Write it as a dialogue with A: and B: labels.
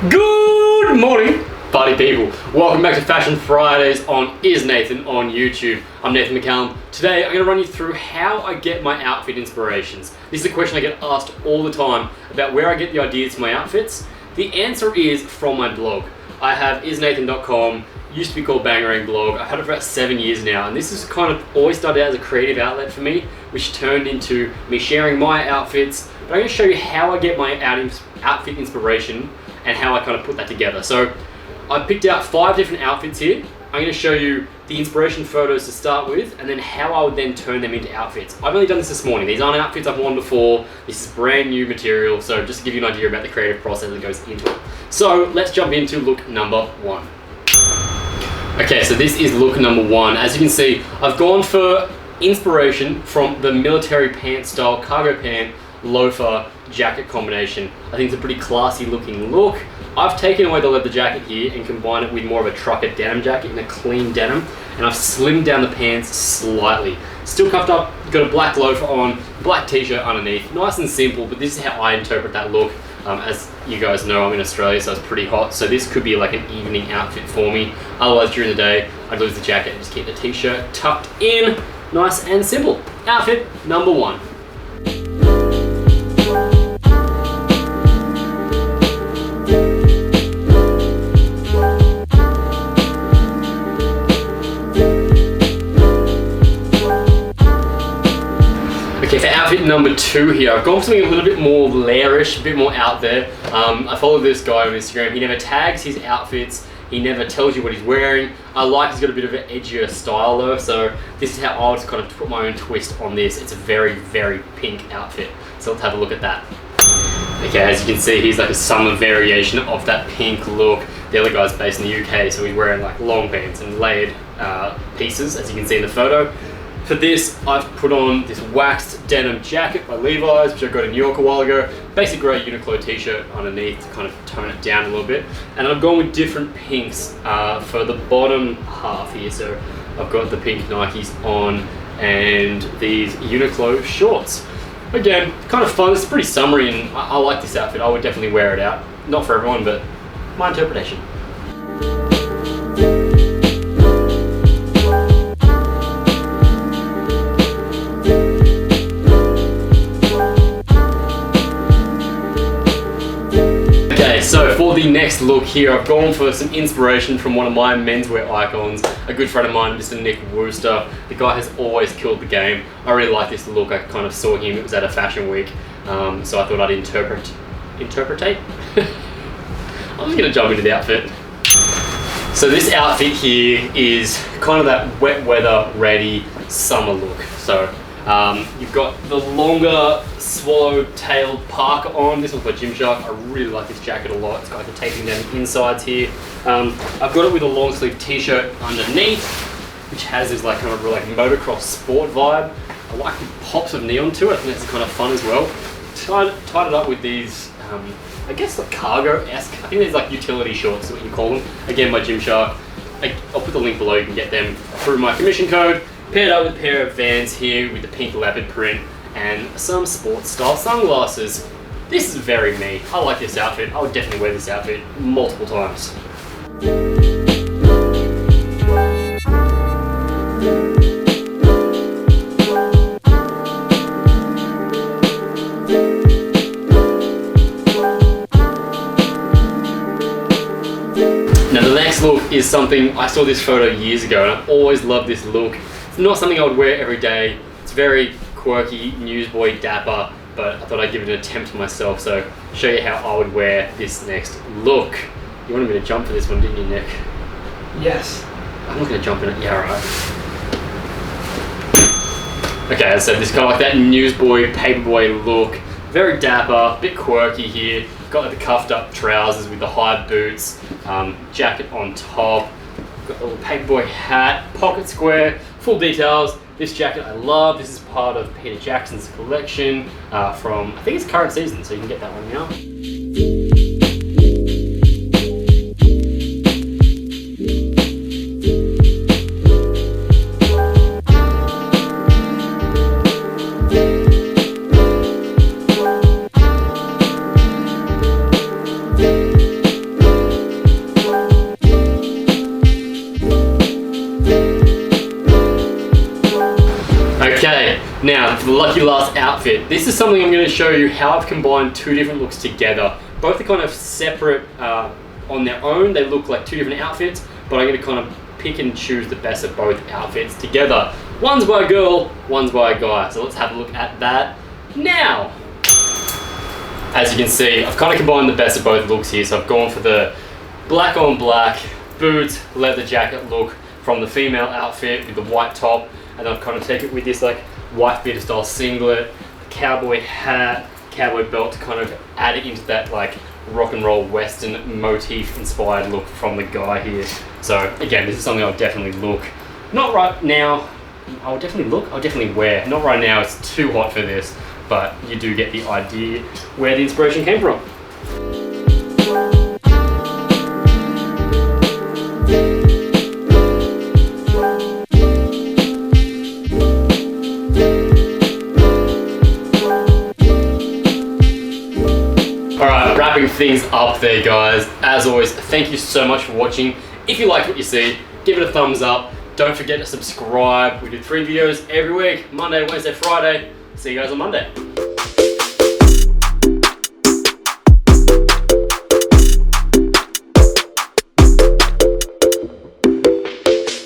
A: Good morning, party people. Welcome back to Fashion Fridays on Is Nathan on YouTube. I'm Nathan McCallum. Today I'm going to run you through how I get my outfit inspirations. This is a question I get asked all the time about where I get the ideas for my outfits. The answer is from my blog. I have isnathan.com, used to be called Bangarang blog. I've had it for about 7 years now, and this has kind of always started out as a creative outlet for me, which turned into me sharing my outfits. But I'm going to show you how I get my outfit inspiration and how I kind of put that together. So I've picked out 5 different outfits here. I'm going to show you the inspiration photos to start with, and then how I would then turn them into outfits. I've only done this morning. These aren't outfits I've worn before. This is brand new material, so just to give you an idea about the creative process that goes into it. So let's jump into look number 1. Okay, so this is look number 1. As you can see, I've gone for inspiration from the military pants style cargo pant loafer jacket combination. I think it's a pretty classy looking look. I've taken away the leather jacket here and combined it with more of a trucker denim jacket in a clean denim, and I've slimmed down the pants slightly. Still cuffed up, got a black loafer on, black t-shirt underneath. Nice and simple, but this is how I interpret that look. As you guys know, I'm in Australia, so it's pretty hot, so this could be like an evening outfit for me. Otherwise, during the day, I'd lose the jacket and just keep the t-shirt tucked in. Nice and simple. Outfit number 1. Okay, for outfit number 2 here, I've gone for something a little bit more lairish, a bit more out there. I follow this guy on Instagram. He never tags his outfits. He never tells you what he's wearing. I like he's got a bit of an edgier style though, so this is how I would kind of put my own twist on this. It's a very, very pink outfit. So let's have a look at that. Okay, as you can see, he's like a summer variation of that pink look. The other guy's based in the UK, so he's wearing like long pants and layered pieces, as you can see in the photo. For this, I've put on this waxed denim jacket by Levi's, which I got in New York a while ago. Basic grey Uniqlo t-shirt underneath to kind of tone it down a little bit. And I've gone with different pinks for the bottom half here. So I've got the pink Nikes on and these Uniqlo shorts. Again, kind of fun. It's pretty summery, and I like this outfit. I would definitely wear it out. Not for everyone, but my interpretation. So for the next look here, I've gone for some inspiration from one of my menswear icons, a good friend of mine, Mr. Nick Wooster. The guy has always killed the game. I really like this look. I kind of saw him, it was at a fashion week, so I thought I'd interpretate? I'm just gonna jump into the outfit. So this outfit here is kind of that wet weather ready summer look. So you've got the longer swallow-tailed parka on. This one's by Gymshark. I really like this jacket a lot. It's got like a taping down the insides here. I've got it with a long sleeve t-shirt underneath, which has this like kind of like motocross sport vibe. I like the pops of neon to it. I think it's kind of fun as well. Tied it up with these, I guess like cargo-esque. I think these like utility shorts is what you call them. Again by Gymshark. I'll put the link below. You can get them through my commission code. Paired up with a pair of Vans here with the pink leopard print and some sports style sunglasses. This is very me. I like this outfit. I would definitely wear this outfit multiple times. Now the next look is something, I saw this photo years ago and I've always loved this look. It's not something I would wear every day. It's very quirky, newsboy, dapper, but I thought I'd give it an attempt myself, so show you how I would wear this next look. You wanted me to jump for this one, didn't you, Nick?
B: Yes.
A: I'm not going to jump in it. Yeah, alright. Okay, so this kind of like that newsboy, paperboy look. Very dapper, bit quirky here. Got like the cuffed up trousers with the high boots, jacket on top. Got a little paperboy hat, pocket square, full details. This jacket I love. This is part of Peter Jackson's collection from, I think it's current season, so you can get that one now. outfit. This is something I'm going to show you how I've combined two different looks together. Both are kind of separate on their own. They look like two different outfits, but I'm going to kind of pick and choose the best of both outfits together. One's by a girl, one's by a guy. So let's have a look at that now. As you can see, I've kind of combined the best of both looks here. So I've gone for the black on black boots, leather jacket look from the female outfit with the white top, and I've kind of taken it with this like white beater style singlet, cowboy hat, cowboy belt to kind of add it into that like rock and roll western motif inspired look from the guy here. So again, this is something I'll definitely look, not right now, I'll definitely wear. Not right now, it's too hot for this, but you do get the idea where the inspiration came from. Alright, wrapping things up there guys. As always, thank you so much for watching. If you liked what you see, give it a thumbs up. Don't forget to subscribe. We do 3 videos every week, Monday, Wednesday, Friday. See you guys on Monday.